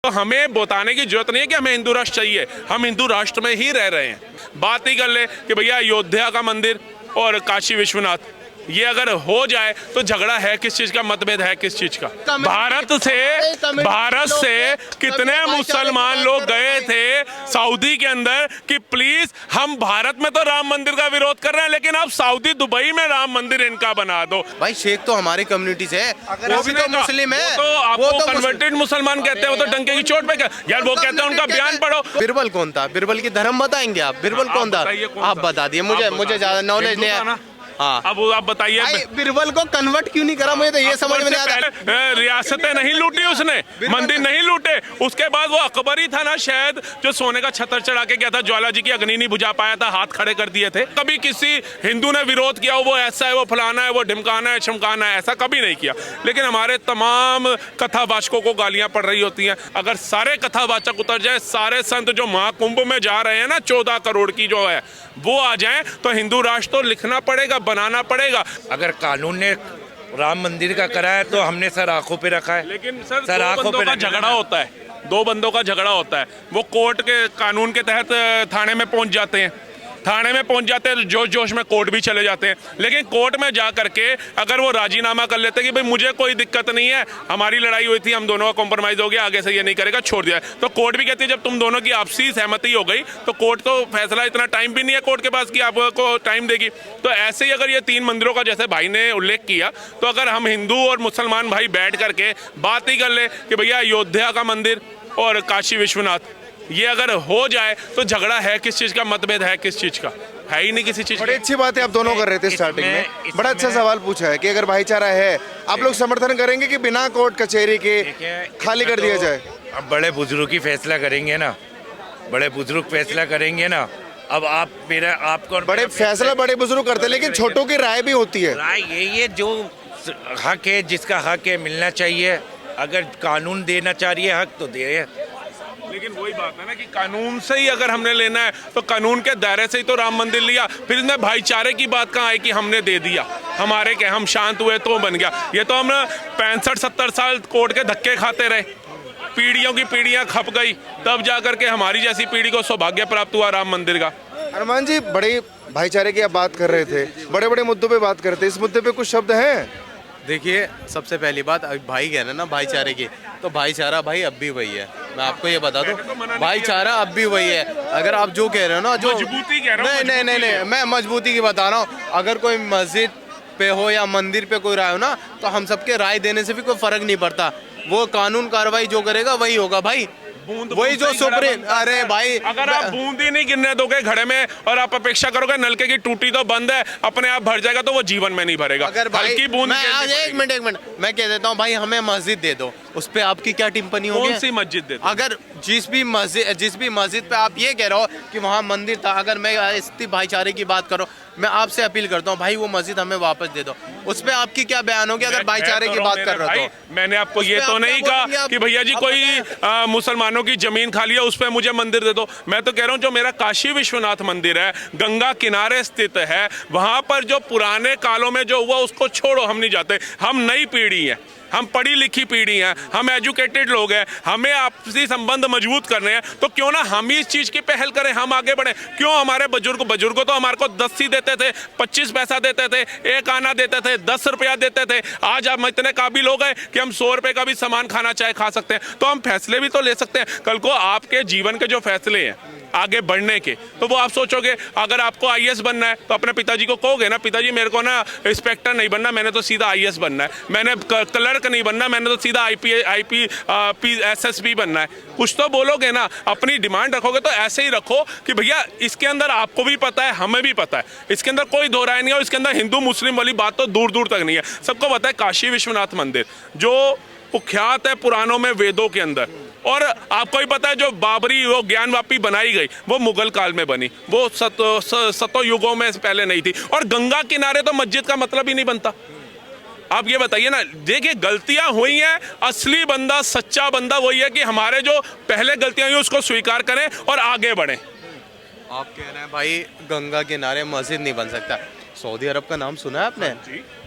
तो हमें बताने की जरूरत नहीं है कि हमें हिंदू राष्ट्र चाहिए, हम हिंदू राष्ट्र में ही रह रहे हैं। बात ही कर ले कि भैया अयोध्या का मंदिर और काशी विश्वनाथ, ये अगर हो जाए तो झगड़ा है किस चीज का, मतभेद है किस चीज का। भारत से कितने मुसलमान लोग गए थे सऊदी के अंदर कि प्लीज हम भारत में तो राम मंदिर का विरोध कर रहे हैं, लेकिन आप सऊदी दुबई में राम मंदिर इनका बना दो। भाई शेख तो हमारी कम्युनिटी से है, वो भी तो मुस्लिम है। तो आपको कन्वर्टेड मुसलमान कहते हैं, वो तो डंके की चोट पे यार वो कहते हैं, उनका बयान पढ़ो। बिरबल कौन था? बिरबल की धर्म बताएंगे आप? बिरबल कौन था आप बता दिए, मुझे ज्यादा नॉलेज नहीं है। हाँ, अब आप बताइए बिरबल को कन्वर्ट क्यों नहीं करा, मुझे तो ये समझ में नहीं आता। रियासतें नहीं लूटी उसने, मंदिर नहीं लूटे, उसके बाद वो अकबर ही था ना शायद जो सोने का छतर चढ़ा के गया था, ज्वाला जी की अग्नि नहीं बुझा पाया था, हाथ खड़े कर दिए थे। कभी किसी हिंदू ने विरोध किया वो ऐसा है, वो फलाना है, वो ढिमकाना है, चमकाना है, ऐसा कभी नहीं किया। लेकिन हमारे तमाम कथावाचकों को गालियां पड़ रही होती हैं। अगर सारे कथावाचक उतर जाए, सारे संत जो महाकुंभ में जा रहे हैं ना 14 करोड़ की जो है वो आ जाएं, तो हिंदू राष्ट्र तो लिखना पड़ेगा, बनाना पड़ेगा। अगर कानून ने राम मंदिर का करा है तो हमने सर आंखों पे रखा है। लेकिन सर दो बंदों का झगड़ा होता है, दो बंदों का झगड़ा होता है, वो कोर्ट के कानून के तहत थाने में पहुंच जाते हैं, थाने में पहुंच जाते हैं तो जोश जोश में कोर्ट भी चले जाते हैं। लेकिन कोर्ट में जा करके अगर वो राजीनामा कर लेते हैं कि भाई मुझे कोई दिक्कत नहीं है, हमारी लड़ाई हुई थी, हम दोनों का कॉम्प्रोमाइज हो गया, आगे से ये नहीं करेगा, छोड़ दिया, तो कोर्ट भी कहती है जब तुम दोनों की आपसी सहमति हो गई तो कोर्ट तो फैसला, इतना टाइम भी नहीं है कोर्ट के पास कि आपको टाइम देगी। तो ऐसे ही अगर ये 3 मंदिरों का जैसे भाई ने उल्लेख किया, तो अगर हम हिंदू और मुसलमान भाई बैठ करके बात ही कर ले कि भैया अयोध्या का मंदिर और काशी विश्वनाथ, ये अगर हो जाए तो झगड़ा है किस चीज का, मतभेद है किस चीज का, है ही नहीं किसी चीज। बड़ी अच्छी बात है आप दोनों कर रहे थे स्टार्टिंग में, बड़ा अच्छा सवाल पूछा है कि अगर भाईचारा है, आप लोग समर्थन करेंगे कि बिना कोर्ट कचहरी के खाली कर दिया जाए? अब बड़े बुजुर्ग ही फैसला करेंगे ना, बड़े बुजुर्ग फैसला करेंगे ना। अब आपको बड़े फैसला बड़े बुजुर्ग करते हैं, लेकिन छोटों की राय भी होती है। राय यही है, जो हक है, जिसका हक है मिलना चाहिए। अगर कानून देना चाह रही है हक तो दे। लेकिन वही बात है ना कि कानून से ही अगर हमने लेना है तो कानून के दायरे से ही तो राम मंदिर लिया, फिर इसमें भाईचारे की बात कहाँ आई कि हमने दे दिया, हमारे क्या, हम शांत हुए तो बन गया। ये तो हम 65-70 साल कोर्ट के धक्के खाते रहे, पीढ़ियों की पीढ़ियां खप गई, तब जाकर के हमारी जैसी पीढ़ी को सौभाग्य प्राप्त हुआ राम मंदिर का। अरमान जी, बड़े भाईचारे की आप बात कर रहे थे, बड़े बड़े मुद्दों पे बात करते हैं, इस मुद्दे पे कुछ शब्द हैं? देखिए, सबसे पहली बात, भाई कह रहे हैं ना भाईचारे की, तो भाईचारा भाई अब भी वही है। मैं आपको ये बता दूं, भाईचारा अब भी वही है। अगर आप जो कह रहे हो ना, जो मजबूती कह रहा हूं, नहीं, मैं मजबूती की बता रहा हूँ। अगर कोई मस्जिद पे हो या मंदिर पे कोई राय हो ना, तो हम सबके राय देने से भी कोई फर्क नहीं पड़ता। वो कानून कार्रवाई जो करेगा वही होगा भाई, वही जो सुप्रीम। अरे भाई, अगर आप बूंद ही नहीं गिरने दोगे घड़े में और आप अपेक्षा करोगे नलके की टूटी तो बंद है अपने आप भर जाएगा, तो वो जीवन में नहीं भरेगा। अगर हल्की बूंद, एक मिनट मैं कह देता हूँ भाई, हमें मस्जिद दे दो, उस पे आपकी क्या टिप्पणी होगी? कौन सी मस्जिद दे दो? अगर जिस भी मस्जिद पे आप ये कह रहे हो कि वहाँ मंदिर था, अगर मैं इस भाईचारे की बात करूँ, मैं आपसे अपील करता हूँ भाई वो मस्जिद हमें वापस दे दो, उस पे आपकी क्या बयान होगी? अगर भाईचारे की बात कर रहे हो तो मैंने आपको ये तो नहीं कहा कि भैया जी कोई मुसलमानों की जमीन खाली है उस पे मुझे मंदिर दे दो। मैं तो कह रहा हूँ जो मेरा काशी विश्वनाथ मंदिर है, गंगा किनारे स्थित है, वहां पर जो पुराने कालों में जो हुआ उसको छोड़ो, हम नहीं जाते। हम नई पीढ़ी है, हम पढ़ी लिखी पीढ़ी हैं, हम एजुकेटेड लोग हैं, हमें आपसी संबंध मजबूत करने हैं, तो क्यों ना हम ही इस चीज की पहल करें, हम आगे बढ़े। क्यों हमारे बुजुर्ग तो हमारे को 10 ही देते थे, 25 पैसा देते थे, 1 आना देते थे, 10 रुपया देते थे। आज हम इतने काबिल हो गए कि हम 100 रुपए का भी सामान खाना चाहे खा सकते हैं, तो हम फैसले भी तो ले सकते हैं। कल को आपके जीवन के जो फैसले हैं आगे बढ़ने के, तो वो आप सोचोगे। अगर आपको IAS बनना है तो अपने पिताजी को कहोगे ना, पिताजी मेरे को ना इंस्पेक्टर नहीं बनना, मैंने तो सीधा IAS बनना है, मैंने क्लर्क नहीं बनना, मैंने तो सीधा SSP बनना है। कुछ तो बोलोगे ना, अपनी डिमांड रखोगे तो ऐसे ही रखो कि भैया इसके अंदर आपको भी पता है, हमें भी पता है, इसके अंदर कोई दो राय नहीं है, और इसके अंदर हिंदू मुस्लिम वाली बात तो दूर दूर तक नहीं है। सबको पता है काशी विश्वनाथ मंदिर जो कुख्यात है पुराणों में, वेदों के अंदर, और आपको ही पता है जो बाबरी वो ज्ञानवापी बनाई गई वो मुगल काल में बनी, वो सतो युगों में पहले नहीं थी। और गंगा किनारे तो मस्जिद का मतलब ही नहीं बनता। आप ये बताइए ना, देखिए गलतियां हुई हैं, असली बंदा सच्चा बंदा वही है कि हमारे जो पहले गलतियां हुई उसको स्वीकार करें और आगे बढ़ें। आप कह रहे हैं भाई गंगा किनारे मस्जिद नहीं बन सकता, सऊदी अरब का नाम सुना है आपने?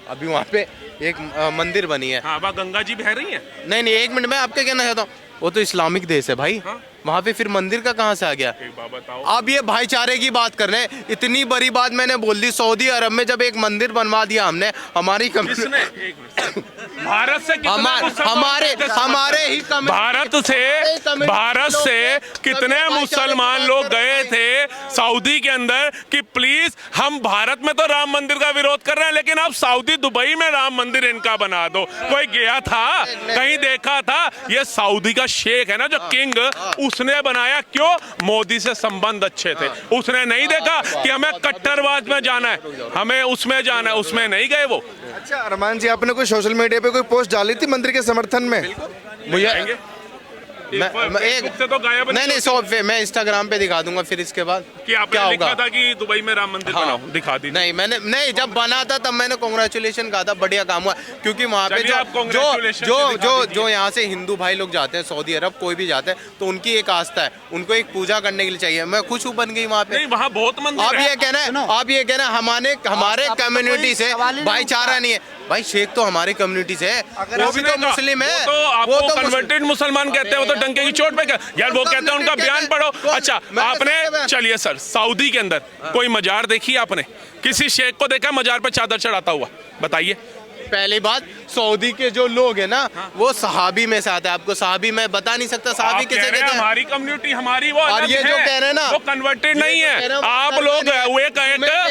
अभी वहाँ पे एक मंदिर बनी है। हाँ, वहाँ गंगा जी बह रही हैं। नहीं, एक मिनट, मैं आपके कहना चाहता हूँ, वो तो इस्लामिक देश है भाई। वहाँ पे फिर मंदिर का कहाँ से आ गया? एक बात बताओ, अब ये भाईचारे की बात कर रहे हैं, इतनी बड़ी बात मैंने बोल दी। सऊदी अरब में जब एक मंदिर बनवा दिया हमने, हमारी किसने? एक मिनट। भारत से कितने मुसलमान हमारे गए थे? हमारे ही भारत से कितने मुसलमान लोग गए थे सऊदी के अंदर कि प्लीज हम भारत में तो राम मंदिर का विरोध कर रहे हैं, लेकिन आप सऊदी दुबई में राम मंदिर इनका बना दो। कोई गया था कहीं देखा था? ये सऊदी का शेख है ना जो किंग, उसने बनाया। क्यों? मोदी से संबंध अच्छे थे। उसने नहीं देखा कि हमें कट्टरवाद में जाना है, हमें उसमें जाना है, उसमें नहीं गए वो। अच्छा अरमान जी, आपने कोई सोशल मीडिया पे कोई पोस्ट डाली थी मंदिर के समर्थन में? मुझे फेसबुक से तो गायब नहीं, मैं इंस्टाग्राम पे दिखा दूंगा फिर इसके बाद कि आपने क्या लिखा होगा। था कि दुबई में राम मंदिर बनाओ, दिखा दी। नहीं मैंने नहीं, जब बना था तब मैंने कांग्रेचुलेशन कहा था, बढ़िया काम हुआ। क्योंकि वहाँ पे चलिए, आप जो congratulations जो से दिखा जो दीजिए। जो यहाँ से हिंदू भाई लोग जाते हैं सऊदी अरब, कोई भी जाते हैं तो उनकी एक आस्था है, उनको एक पूजा करने के लिए चाहिए। मैं खुश हूँ बन गई वहाँ पे। नहीं, वहाँ बहुत मंदिर आप है। ये कहना हमारे कम्युनिटी से भाईचारा नहीं है भाई। शेख तो हमारे कम्युनिटी से है, वो भी तो मुस्लिम है। वो तो आपको कन्वर्टेड मुसलमान कहते हैं, वो तो डंके की चोट पे यार वो कहते हैं उनका बयान पढ़ो। अच्छा आपने, चलिए सर, सऊदी के अंदर कोई मजार देखी आपने? किसी शेख को देखा मजार पे चादर चढ़ाता हुआ? बताइए। पहली बात, सऊदी के जो लोग हैं ना वो सहाबी में से आते हैं। आपको सहाबी मैं बता नहीं सकता सहाबी किसे कहते हैं। हमारी कम्युनिटी हमारी वो और अलग ये जो है, कह रहे हैं ना, वो कन्वर्टेड नहीं ये जो कह है। रहे हैं, आप वो लोग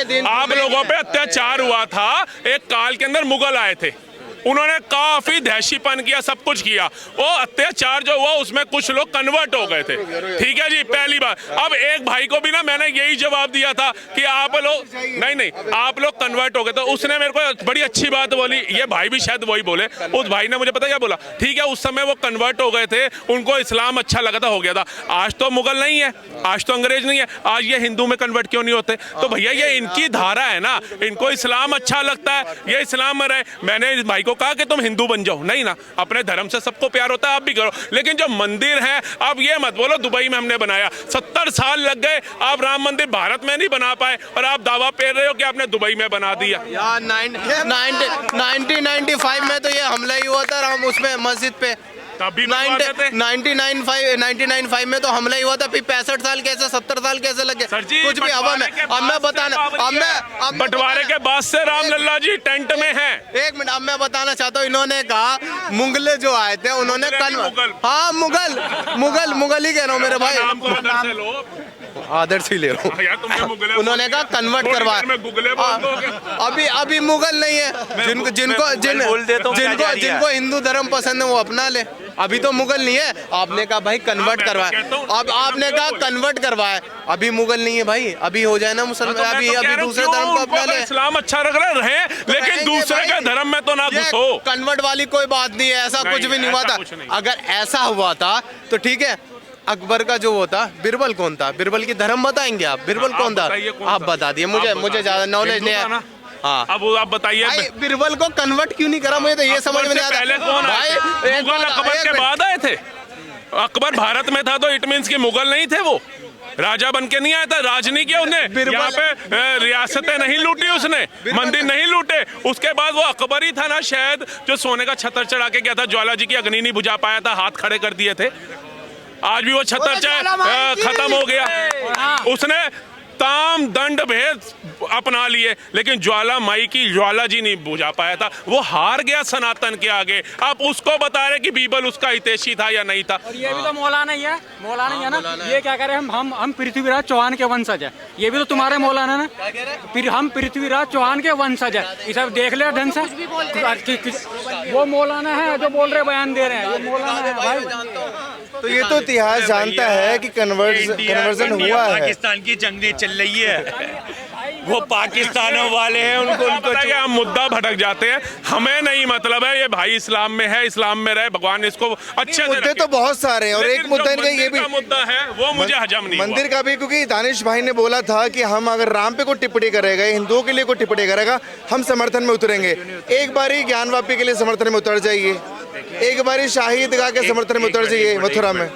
दिन आप में लोगों पे है। अत्याचार हुआ था। एक काल के अंदर मुगल आए थे, उन्होंने काफी दहशीपन किया, सब कुछ किया। वो अत्याचार जो हुआ उसमें कुछ लोग कन्वर्ट हो गए थे। ठीक है जी, पहली बात। अब एक भाई को भी ना मैंने यही जवाब दिया था कि आप लोग नहीं आप लोग कन्वर्ट हो गए। तो उसने मेरे को बड़ी अच्छी बात बोली, ये भाई भी शायद वही बोले। उस भाई ने मुझे पता क्या बोला, ठीक है उस समय वो कन्वर्ट हो गए थे, उनको इस्लाम अच्छा लगा था, हो गया था। आज तो मुगल नहीं है, आज तो अंग्रेज नहीं है, आज ये हिंदू में कन्वर्ट क्यों नहीं होते? तो भैया ये इनकी धारा है ना, इनको इस्लाम अच्छा लगता है, ये इस्लाम में रहे। मैंने इस भाई को कहा कि तुम हिंदू बन जाओ, नहीं ना, अपने धर्म से सबको प्यार होता है, आप भी करो। लेकिन जो मंदिर है, अब ये मत बोलो दुबई में हमने बनाया, 70 साल लग गए, आप राम मंदिर भारत में नहीं बना पाए और आप दावा पेर रहे हो कि आपने दुबई में बना दिया। यार 1995 में तो ये हमला ही हुआ था राम उसमें मस्जिद पे। तभी बनवाते थे। 1995 में तो हमला ही हुआ था। फिर 65 साल कैसे, 70 साल कैसे लगे? सर जी, कुछ भी हवा में। अब मैं बताना, अब बंटवारे के बाद से राम लल्ला जी टेंट में हैं। एक मिनट, अब मैं बताना चाहता हूँ। इन्होंने कहा मुगले जो आए थे उन्होंने मुगल। हाँ मुगल ही कह रहा हूँ मेरे भाई, नाम को आदर से लो। आदर से ले रहा हूँ। यार तुमने मुगले उन्होंने कहा कन्वर्ट थोड़ी करवाया। देर में गुगले बोल दोगे। अभी मुगल नहीं है, जिनको हिंदू धर्म पसंद है वो अपना ले। अभी तो मुगल नहीं है। आपने कहा भाई कन्वर्ट करवाया, अब आपने कहा कन्वर्ट करवाया, अभी मुगल नहीं है भाई, अभी हो जाए ना मुसलमान, अभी दूसरे धर्म को अपना ले। इस्लाम अच्छा लग रहा है, लेकिन दूसरे के धर्म में तो ना घुसो। कन्वर्ट वाली कोई बात नहीं है, ऐसा कुछ भी नहीं हुआ था। अगर ऐसा हुआ था तो ठीक है। अकबर का जो वो था, बिरबल कौन था? बिरबल की धर्म बताएंगे आप? बिरबल कौन था? आप बता दिए, मुझे ज्यादा नॉलेज नहीं है। हाँ, अब आप बताइए भाई बिरबल को कन्वर्ट क्यों नहीं करा? मुझे तो ये समझ में नहीं आता। पहले कौन आए थे? मुगल अकबर के बाद आए थे। अकबर भारत में था तो इट मींस कि मुगल नहीं थे, वो राजा बन के नहीं आया था, राज नहीं किया उसने, यहाँ पे रियासतें नहीं लूटी उसने, मंदिर नहीं लूटे। उसके बाद वो अकबर ही था ना शायद जो सोने का छतर चढ़ा के गया था, ज्वाला जी की अग्नि नहीं बुझा पाया था, हाथ खड़े कर दिए थे। आज भी वो छतर खत्म हो गया। उसने ताम दंड भेद अपना लिए, लेकिन ज्वाला माई की ज्वाला जी नहीं बुझा पाया था, वो हार गया सनातन के आगे। आप उसको बता रहे कि बीबल उसका हितैषी था या नहीं था। और ये भी तो मौलाना ही है, मौलाना ही है ना। ये क्या कह रहे हैं, हम पृथ्वीराज चौहान के वंशज है, ये भी तो तुम्हारे मौलाना ना। हम पृथ्वीराज चौहान के वंशज है, ये सब देख ले ढंग से। वो मौलाना है जो बोल रहे, बयान दे रहे हैं, ये मौलाना है भाई। तो ये तो इतिहास जानता है कि कन्वर्जन हुआ है। पाकिस्तान की जंग चल रही है, वो पाकिस्तानों वाले हैं, उनको हम मुद्दा भटक जाते हैं, हमें नहीं मतलब है। ये भाई इस्लाम में है, इस्लाम में रहे, भगवान इसको अच्छे से मुद्दे तो बहुत सारे हैं और एक मुद्दा इनका ये भी मुद्दा है, वो मुझे हजम नहीं मंदिर का भी, क्योंकि दानिश भाई ने बोला था कि हम अगर राम पे कोई टिप्पणी करेगा, हिंदुओं के लिए कोई टिप्पणी करेगा, हम समर्थन में उतरेंगे। एक बारी ज्ञानवापी के लिए समर्थन में उतर जाइए, एक बारी शाही ईदगाह के समर्थन में उतर जाइए मथुरा में।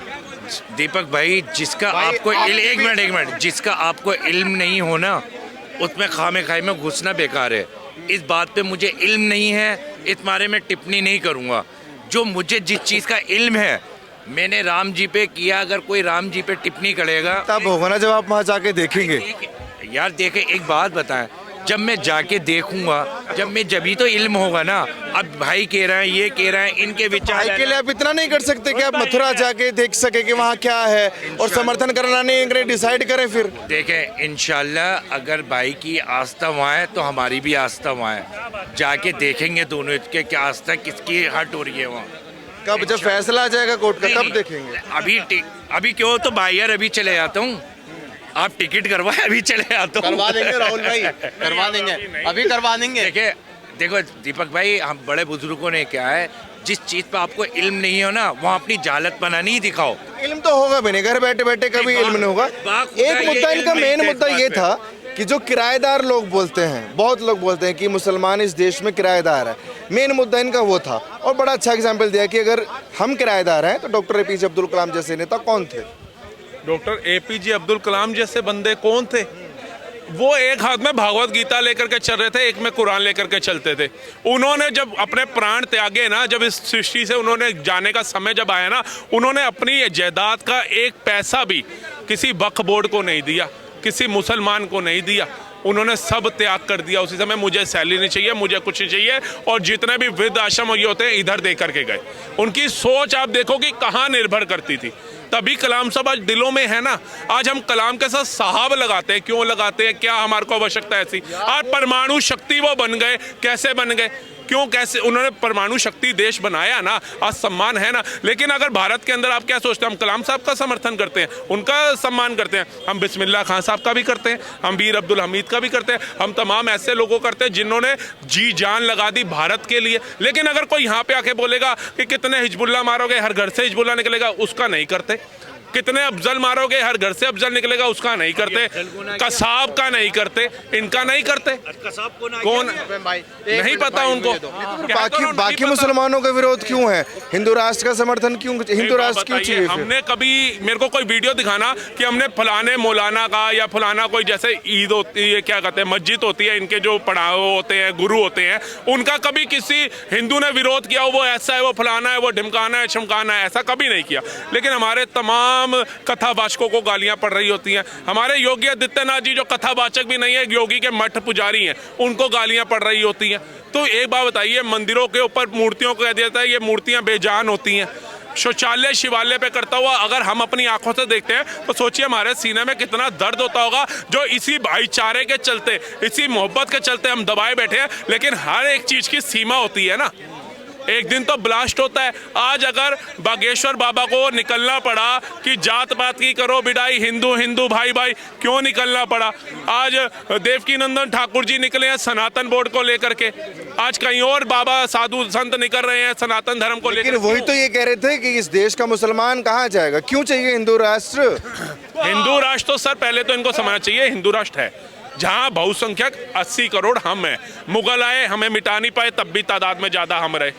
दीपक भाई, जिसका आपको एक मिनट, जिसका आपको इल्म नहीं हो ना, उसमें खामे खाई में घुसना बेकार है। इस बात पे मुझे इल्म नहीं है, इस बारे में टिप्पणी नहीं करूँगा। जो मुझे जिस चीज़ का इल्म है मैंने राम जी पे किया, अगर कोई राम जी पे टिप्पणी करेगा तब होगा ना जब आप वहाँ जाके देखेंगे। यार देखे, एक बात बताएं, जब मैं जाके देखूंगा, जब तो इल्म होगा ना। अब भाई कह रहे हैं, ये कह रहे हैं, इनके विचार भाई के लिए आप इतना नहीं कर सकते कि आप मथुरा जाके देख सके कि वहाँ क्या है और समर्थन करना नहीं करें, डिसाइड करें फिर। देखें, इंशाल्लाह अगर भाई की आस्था वहाँ है तो हमारी भी आस्था वहाँ है। जाके देखेंगे दोनों के क्या आस्था किसकी हट हो रही है वहाँ। कब जब फैसला आ जाएगा कोर्ट का तब देखेंगे। अभी क्यों, तो भाई यार अभी चले जाता हूँ, आप टिकट करवाए, अभी चले आता हूँ। करवा देंगे राहुल भाई, करवा देंगे, अभी करवा देंगे। देखो दीपक भाई, हम बड़े बुजुर्गों ने क्या है, जिस चीज पे आपको इल्म नहीं हो ना, वहाँ अपनी जालत बनानी ही दिखाओ। इल्म तो होगा भी नहीं, घर बैठे बैठे कभी इल्म नहीं होगा। एक मुद्दा इनका मेन मुद्दा ये था कि जो किराएदार लोग बोलते हैं, बहुत लोग बोलते हैं कि मुसलमान इस देश में किराएदार है, मेन मुद्दा इनका वो था। और बड़ा अच्छा एग्जाम्पल दिया कि अगर हम किराएदार हैं तो डॉक्टर APJ अब्दुल कलाम जैसे नेता कौन थे। डॉक्टर APJ अब्दुल कलाम जैसे बंदे कौन थे? वो एक हाथ में भागवत गीता लेकर के चल रहे थे, एक में कुरान लेकर के चलते थे। उन्होंने जब अपने प्राण त्यागे ना, जब इस सृष्टि से उन्होंने जाने का समय जब आया ना, उन्होंने अपनी जायदाद का एक पैसा भी किसी वक्फ बोर्ड को नहीं दिया, किसी मुसलमान को नहीं दिया। उन्होंने सब त्याग कर दिया उसी समय। मुझे सैलरी नहीं चाहिए, मुझे कुछ नहीं चाहिए, और जितने भी वृद्ध आश्रम ये होते हैं इधर दे करके गए। उनकी सोच आप देखो कि कहाँ निर्भर करती थी। तभी कलाम साहब आज दिलों में है ना। आज हम कलाम के साथ साहब लगाते हैं, क्यों लगाते हैं? क्या हमारे को आवश्यकता ऐसी? आज परमाणु शक्ति वो बन गए, कैसे बन गए? क्यों, कैसे? उन्होंने परमाणु शक्ति देश बनाया ना, आज सम्मान है ना। लेकिन अगर भारत के अंदर आप क्या सोचते हैं? हम कलाम साहब का समर्थन करते हैं, उनका सम्मान करते हैं, हम बिस्मिल्लाह खान साहब का भी करते हैं, हम वीर अब्दुल हमीद का भी करते हैं, हम तमाम ऐसे लोगों करते हैं जिन्होंने जी जान लगा दी भारत के लिए। लेकिन अगर कोई यहाँ पे आके बोलेगा कि कितने हिजबुल्ला मारोगे, हर घर से हिजबुल्ला निकलेगा, उसका नहीं करते। कितने अफजल मारोगे, हर घर से अफजल निकलेगा, उसका नहीं करते। कसाब का नहीं करते, इनका नहीं करते। कौन नहीं पता उनको। बाकी मुसलमानों का विरोध क्यों है? हिंदू राष्ट्र का समर्थन क्यों, हिंदू राष्ट्र क्यों चाहिए? हमने कभी, मेरे को कोई वीडियो दिखाना कि हमने फलाने मौलाना का या फलाना कोई, जैसे ईद होती है, क्या कहते हैं, मस्जिद होती है, इनके जो पढ़ाओ होते हैं, गुरु होते हैं, उनका कभी किसी हिंदू ने विरोध किया, वो ऐसा है, वो फलाना है, वो ढिमकाना है, चमकाना है, ऐसा कभी नहीं किया। लेकिन हमारे तमाम कथावाचकों को गालियां पड़ रही होती हैं। हमारे योगी आदित्यनाथ जी जो कथावाचक भी नहीं है, योगी के मठ पुजारी हैं, उनको गालियां पड़ रही होती हैं। तो एक बात बताइए, मंदिरों के ऊपर मूर्तियों को कह देता है ये मूर्तियां बेजान होती हैं। शौचालय शिवालय पे करता हुआ अगर हम अपनी आंखों से देखते हैं तो सोचिए हमारे सीने में कितना दर्द होता होगा, जो इसी भाईचारे के चलते, इसी मोहब्बत के चलते हम दबाए बैठे हैं। लेकिन हर एक चीज की सीमा होती है ना। एक दिन तो ब्लास्ट होता है। आज अगर बागेश्वर बाबा को निकलना पड़ा कि जात पात की करो बिडाई, हिंदू हिंदू भाई भाई, क्यों निकलना पड़ा? आज देवकी नंदन ठाकुर जी निकले हैं सनातन बोर्ड को लेकर के, आज कहीं और बाबा साधु संत निकल रहे हैं सनातन धर्म को लेकर। वही तो ये कह रहे थे कि इस देश का मुसलमान कहाँ जाएगा, क्यों चाहिए हिंदू राष्ट्र? हिंदू राष्ट्र तो सर पहले तो इनको समझना चाहिए, हिंदू राष्ट्र है जहाँ बहुसंख्यक 80 करोड़ हम हैं। मुगल आए, हमें मिटा नहीं पाए, तब भी तादाद में ज्यादा हम रहे।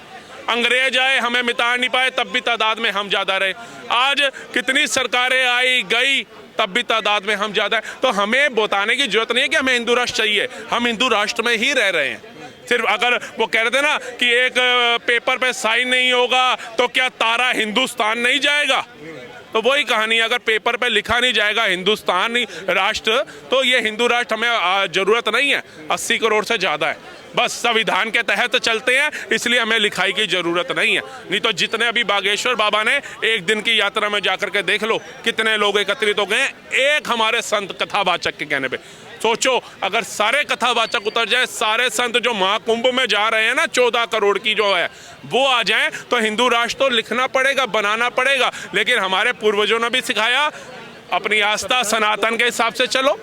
अंग्रेज आए, हमें मिटा नहीं पाए, तब भी तादाद में हम ज्यादा रहे। आज कितनी सरकारें आई गई, तब भी तादाद में हम ज्यादा है। तो हमें बताने की जरूरत नहीं है कि हमें हिंदू राष्ट्र चाहिए, हम हिंदू राष्ट्र में ही रह रहे हैं। सिर्फ अगर वो कह रहे थे ना कि एक पेपर पे साइन नहीं होगा तो क्या तारा हिंदुस्तान नहीं जाएगा, तो वही कहानी, अगर पेपर पे लिखा नहीं जाएगा हिंदुस्तानी राष्ट्र, तो ये हिंदू राष्ट्र हमें जरूरत नहीं है। 80 करोड़ से ज़्यादा है, बस संविधान के तहत चलते हैं, इसलिए हमें लिखाई की जरूरत नहीं है। नहीं तो जितने अभी बागेश्वर बाबा ने एक दिन की यात्रा में जाकर के देख लो कितने लोग एकत्रित हो गए एक हमारे संत कथावाचक के कहने पे। सोचो अगर सारे कथावाचक उतर जाए, सारे संत जो महाकुंभ में जा रहे हैं ना 14 करोड़ की जो है, वो आ जाएं, तो हिंदू राष्ट्र तो लिखना पड़ेगा, बनाना पड़ेगा। लेकिन हमारे पूर्वजों ने भी सिखाया अपनी आस्था सनातन के हिसाब से चलो।